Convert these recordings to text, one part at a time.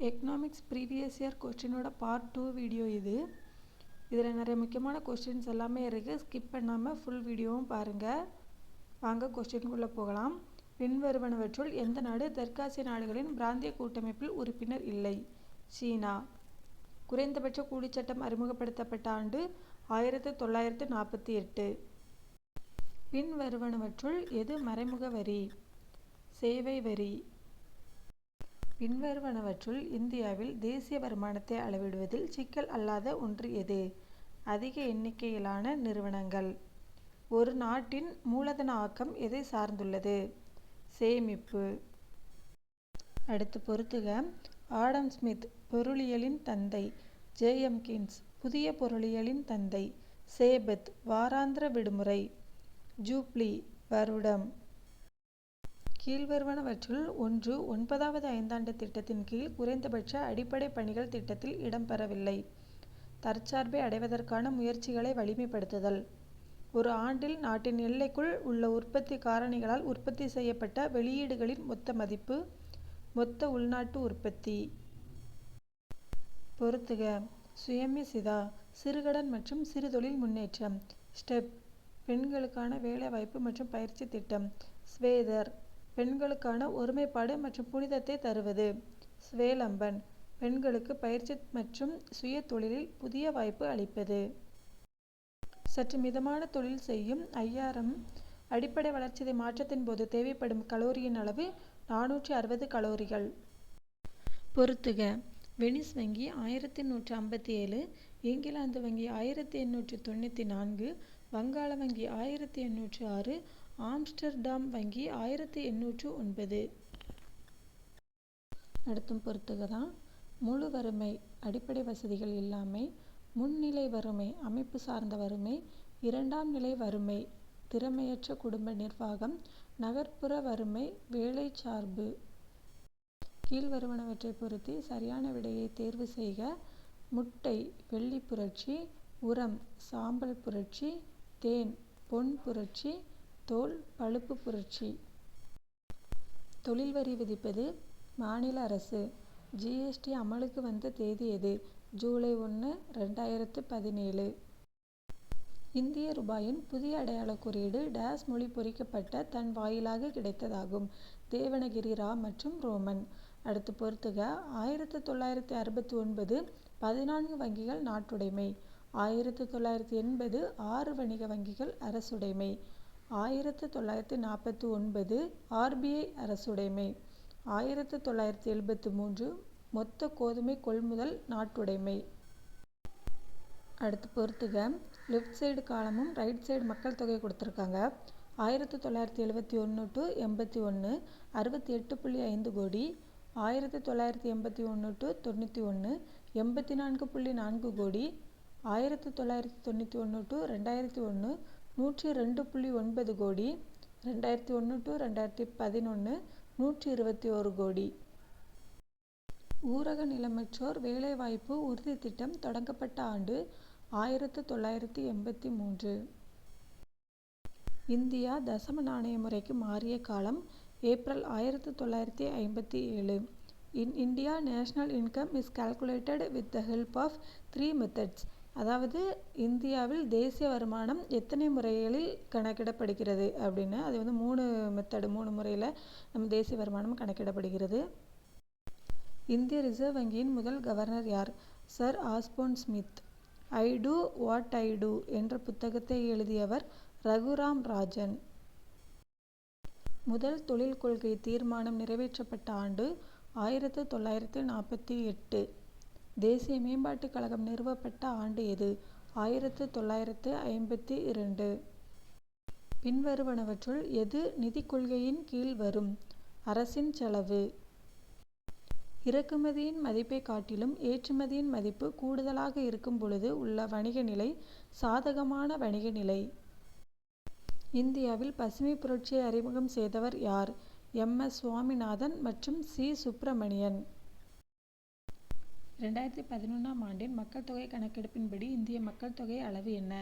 Economics previous year கொஸ்டினோட part 2 video இது. இதில் நிறைய முக்கியமான கொஸ்டின்ஸ் எல்லாமே இருக்குது. ஸ்கிப் பண்ணாமல் ஃபுல் வீடியோவும் பாருங்கள். வாங்க கொஸ்டினுக்குள்ளே போகலாம். பின்வருவனவற்றுள் எந்த நாடு தெற்காசிய நாடுகளின் பிராந்திய கூட்டமைப்பில் உறுப்பினர் இல்லை? சீனா. குறைந்தபட்ச கூலிச்சட்டம் அறிமுகப்படுத்தப்பட்ட ஆண்டு 1948. பின்வருவனவற்றுள் எது மறைமுக வரி? சேவை வரி. பின்வருவனவற்றுள் இந்தியாவில் தேசிய வருமானத்தை அளவிடுவதில் சிக்கல் அல்லாத ஒன்று எது? அதிக எண்ணிக்கையிலான நிறுவனங்கள். ஒரு நாட்டின் மூலதன ஆக்கம் எதை சார்ந்துள்ளது? சேமிப்பு. அடுத்து பொறுத்துக. ஆடம் ஸ்மித் பொருளியலின் தந்தை. ஜே.எம். கீன்ஸ் புதிய பொருளியலின் தந்தை. சேபத் வாராந்திர விடுமுறை. ஜூப்ளி வருடம். கீழ்வருவனவற்றுள் ஒன்று 9வது ஐந்தாண்டு திட்டத்தின் கீழ் குறைந்தபட்ச அடிப்படை பணிகள் திட்டத்தில் இடம்பெறவில்லை. தற்சார்பை அடைவதற்கான முயற்சிகளை வலிமைப்படுத்துதல். ஒரு ஆண்டில் நாட்டின் எல்லைக்குள் உள்ள உற்பத்தி காரணிகளால் உற்பத்தி செய்யப்பட்ட வெளியீடுகளின் மொத்த மதிப்பு. மொத்த உள்நாட்டு உற்பத்தி. பொறுத்துக. சுயமிசிதா சிறுகடன் மற்றும் சிறுதொழில் முன்னேற்றம். ஸ்டெப் பெண்களுக்கான வேலைவாய்ப்பு மற்றும் பயிற்சி திட்டம். ஸ்வேதர் பெண்களுக்கான ஒருமைப்பாடு மற்றும் புனிதத்தை தருவது. ஸ்வேலம்பன் பெண்களுக்கு பயிற்சி மற்றும் சுய தொழிலில் புதிய வாய்ப்பு அளிப்பது. சற்று மிதமான தொழில் செய்யும் 5000 அடிப்படை வளர்ச்சிதை மாற்றத்தின் போது தேவைப்படும் கலோரியின் அளவு 460 கலோரிகள். பொறுத்துக. வெனிஸ் வங்கி 1157, இங்கிலாந்து வங்கி 1894, வங்காள வங்கி 1806, ஆம்ஸ்டர்டாம் வங்கி 1809. அடுத்தும் பொறுத்துகதான். முழு வறுமை அடிப்படை வசதிகள் இல்லாமை. முன்னிலை வறுமை அமைப்பு சார்ந்த வறுமை. இரண்டாம் நிலை வறுமை திறமையற்ற குடும்ப நிர்வாகம். நகர்ப்புற வறுமை வேலை சார்பு. கீழ்வருவனவற்றை பொருத்தி சரியான விடையை தேர்வு செய்க. முட்டை வெள்ளி புரட்சி. உரம் சாம்பல் புரட்சி. தேன் பொன் புரட்சி. தோல் பழுப்பு புரட்சி. தொழில் வரி விதிப்பது மாநில அரசு. ஜி.எஸ்.டி அமலுக்கு வந்த தேதி எது? ஜூலை 1, 2017. இந்திய ரூபாயின் புதிய அடையாள குறியீடு டேஸ் மொழி பொறிக்கப்பட்ட தன் வாயிலாக கிடைத்ததாகும். தேவனகிரி ரா மற்றும் ரோமன். அடுத்து பொறுத்துக. 1969 14 வங்கிகள் நாட்டுடைமை. 1980 6 வணிக வங்கிகள் அரசுடைமை. 1949 ஆர்.பி.ஐ அரசுடைமை. 1973 மொத்த கோதுமை கொள்முதல் நாட்டுடைமை. அடுத்து பொறுத்துக. லெஃப்ட் சைடு காலமும் ரைட் சைடு மக்கள் தொகை கொடுத்துருக்காங்க. 1971 to 81 68.5 கோடி. 1981 to 91 84.4 கோடி. 1991 to 2001 102.9 கோடி. 2001 to 2011 121 கோடி. ஊரக நிலமற்றோர் வேலைவாய்ப்பு உறுதி திட்டம் தொடங்கப்பட்ட ஆண்டு 1983. இந்தியா தசம நாணய முறைக்கு மாறிய காலம் April 1957. In India national income is calculated with the help of 3 methods. அதாவது இந்தியாவில் தேசிய வருமானம் எத்தனை முறைகளில் கணக்கிடப்படுகிறது அப்படின்னு. அது 3 மெத்தடு 3 முறையில் நம்ம தேசிய வருமானம் கணக்கிடப்படுகிறது. இந்திய ரிசர்வ் வங்கியின் முதல் கவர்னர் யார்? Sir Osborne Smith. I do what I do என்ற புத்தகத்தை எழுதியவர் ரகுராம் ராஜன். முதல் தொழில் கொள்கை தீர்மானம் நிறைவேற்றப்பட்ட ஆண்டு 1948. தேசிய மேம்பாட்டுக் கழகம் நிறுவப்பட்ட ஆண்டு எது? 1952. பின்வருவனவற்றுள் எது நிதிக் கொள்கையின் கீழ் வரும்? அரசின் செலவு. இறக்குமதியின் மதிப்பை காட்டிலும் ஏற்றுமதியின் மதிப்பு கூடுதலாக இருக்கும் பொழுது உள்ள வணிக நிலை சாதகமான வணிக நிலை. இந்தியாவில் பசுமை புரட்சியை அறிமுகம் செய்தவர் யார்? எம்.எஸ். சுவாமிநாதன் மற்றும் சி. சுப்பிரமணியன். 2011 ஆண்டின் மக்கள் தொகை கணக்கெடுப்பின்படி இந்திய மக்கள் தொகை அளவு என்ன?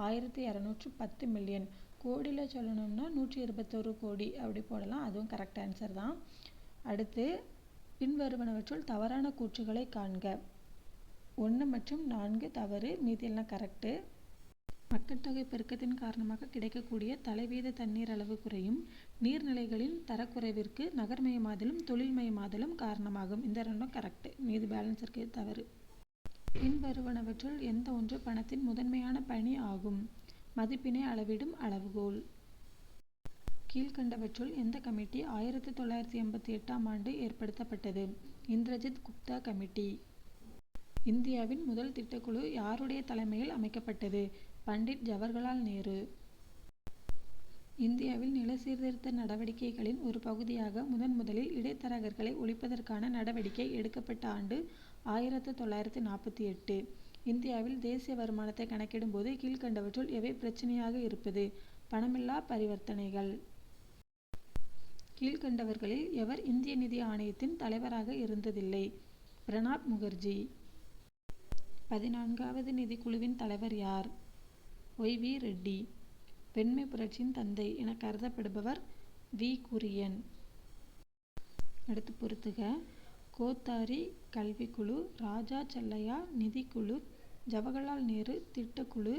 1210 மில்லியன். கோடியில் சொல்லணும்னா 121 கோடி அப்படி போடலாம். அதுவும் கரெக்ட் ஆன்சர் தான். அடுத்து பின்வருவனவற்றுள் தவறான கூற்றுகளை காண்க. 1 மற்றும் 4 தவறு, மீதியெல்லாம் கரெக்டு. மக்கட்தொகை பெருக்கத்தின் காரணமாக கிடைக்கக்கூடிய தலைவீத தண்ணீர் அளவு குறையும். நீர்நிலைகளின் தரக்குறைவிற்கு நகர்மயமாதலும் தொழில்மயமாதலும் காரணமாகும். இந்த ரெண்டும் கரெக்டு, மீதி பேலன்ஸ் இருக்கிறது தவறு. பின்வருவனவற்றுள் எந்த ஒன்று பணத்தின் முதன்மையான பணி ஆகும்? மதிப்பினை அளவிடும் அளவுகோல். கீழ்கண்டவற்றுள் எந்த கமிட்டி 1988ஆம் ஆண்டு ஏற்படுத்தப்பட்டது? இந்திரஜித் குப்தா கமிட்டி. இந்தியாவின் முதல் திட்டக்குழு யாருடைய தலைமையில் அமைக்கப்பட்டது? பண்டிட் ஜவஹர்லால் நேரு. இந்தியாவில் நில சீர்திருத்த நடவடிக்கைகளின் ஒரு பகுதியாக முதலில் இடைத்தரகர்களை ஒழிப்பதற்கான நடவடிக்கை எடுக்கப்பட்ட ஆண்டு 1948. இந்தியாவில் தேசிய வருமானத்தை கணக்கிடும் போது கீழ்கண்டவற்றுள் எவை பிரச்சினையாக இருப்பது? பணமில்லா பரிவர்த்தனைகள். கீழ்கண்டவர்களில் எவர் இந்திய நிதி ஆணையத்தின் தலைவராக இருந்ததில்லை? பிரணாப் முகர்ஜி. 14வது நிதிக்குழுவின் தலைவர் யார்? ஒய். வி. ரெட்டி. வெண்மை புரட்சியின் தந்தை என கருதப்படுபவர் வி. குரியன். அடுத்து பொறுத்துக. கோத்தாரி கல்விக்குழு, ராஜா செல்லையா நிதிக்குழு, ஜவஹர்லால் நேரு திட்டக்குழு,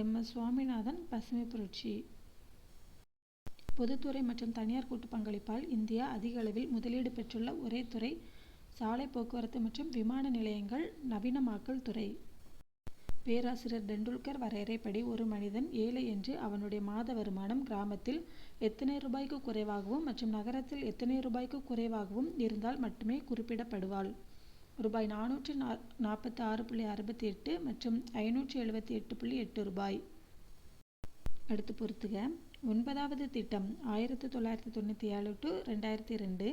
எம்.எஸ். சுவாமிநாதன் பசுமை புரட்சி. பொதுத்துறை மற்றும் தனியார் கூட்டு பங்களிப்பால் இந்தியா அதிக அளவில் முதலீடு பெற்றுள்ள ஒரே துறை சாலை போக்குவரத்து மற்றும் விமான நிலையங்கள் நவீனமாக்கல் துறை. பேராசிரியர் டெண்டுல்கர் வரையறைப்படி ஒரு மனிதன் ஏழை என்று அவனுடைய மாத வருமானம் கிராமத்தில் எத்தனை ரூபாய்க்கு குறைவாகவும் மற்றும் நகரத்தில் எத்தனை ரூபாய்க்கு குறைவாகவும் இருந்தால் மட்டுமே குறிப்பிடப்படுவாள். ரூபாய் 446.68 மற்றும் 578.8 ரூபாய். அடுத்து பொறுத்துக. 9வது திட்டம் 1997 to 2002,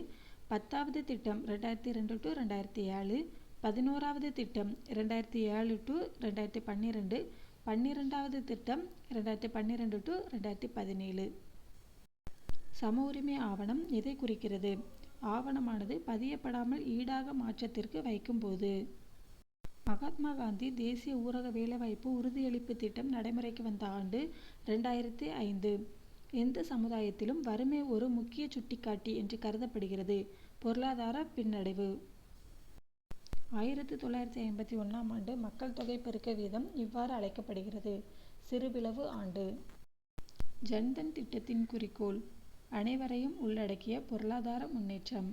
10வது திட்டம் 2002 to 2007, 11வது திட்டம் 2007 to 2012, 12வது திட்டம் 2012 to 2017. சம உரிமை ஆவணம் எதை குறிக்கிறது? ஆவணமானது பதியப்படாமல் ஈடாக மாற்றத்திற்கு வைக்கும்போது. மகாத்மா காந்தி தேசிய ஊரக வேலைவாய்ப்பு உறுதியளிப்பு திட்டம் நடைமுறைக்கு வந்த ஆண்டு 2005. எந்த சமுதாயத்திலும் வறுமை ஒரு முக்கிய சுட்டிக்காட்டி என்று கருதப்படுகிறது? பொருளாதார பின்னடைவு. 1951ஆம் ஆண்டு மக்கள் தொகை பெருக்க வீதம் இவ்வாறு அழைக்கப்படுகிறது. சிறுபிளவு ஆண்டு. ஜன்தன் திட்டத்தின் குறிக்கோள் அனைவரையும் உள்ளடக்கிய பொருளாதார முன்னேற்றம்.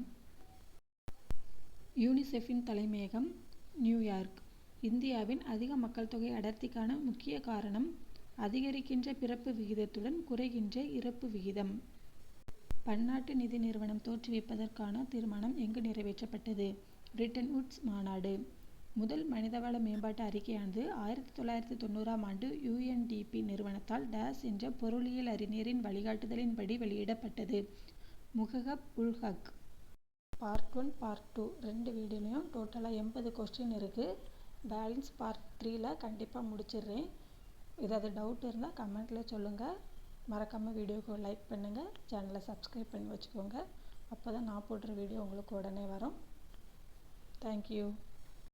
யூனிசெஃபின் தலைமையகம் நியூயார்க். இந்தியாவின் அதிக மக்கள் தொகை அடர்த்திக்கான முக்கிய காரணம் அதிகரிக்கின்ற பிறப்பு விகிதத்துடன் குறைகின்ற இறப்பு விகிதம். பன்னாட்டு நிதி நிறுவனம் தோற்றுவிப்பதற்கான தீர்மானம் எங்கு நிறைவேற்றப்பட்டது? பிரெட்டன் வூட்ஸ் மாநாடு. முதல் மனிதவள மேம்பாட்டு அறிக்கையானது 1990ஆம் ஆண்டு UNDP நிறுவனத்தால் டேஸ் என்ற பொருளியல் அறிஞரின் வழிகாட்டுதலின்படி வெளியிடப்பட்டது. முஹம்மத் உல் ஹக். பார்ட் 1 பார்ட் 2 ரெண்டு வீடியோலையும் டோட்டலாக 80 கொஸ்டின் இருக்குது. பேலன்ஸ் பார்ட் 3ல் கண்டிப்பாக முடிச்சிடுறேன். ஏதாவது டவுட் இருந்தால் கமெண்ட்டில் சொல்லுங்கள். மறக்காமல் வீடியோக்கு லைக் பண்ணுங்கள், சேனலை சப்ஸ்கிரைப் பண்ணி வச்சுக்கோங்க. அப்போ தான் நான் போடுற வீடியோ உங்களுக்கு உடனே வரும். Thank you.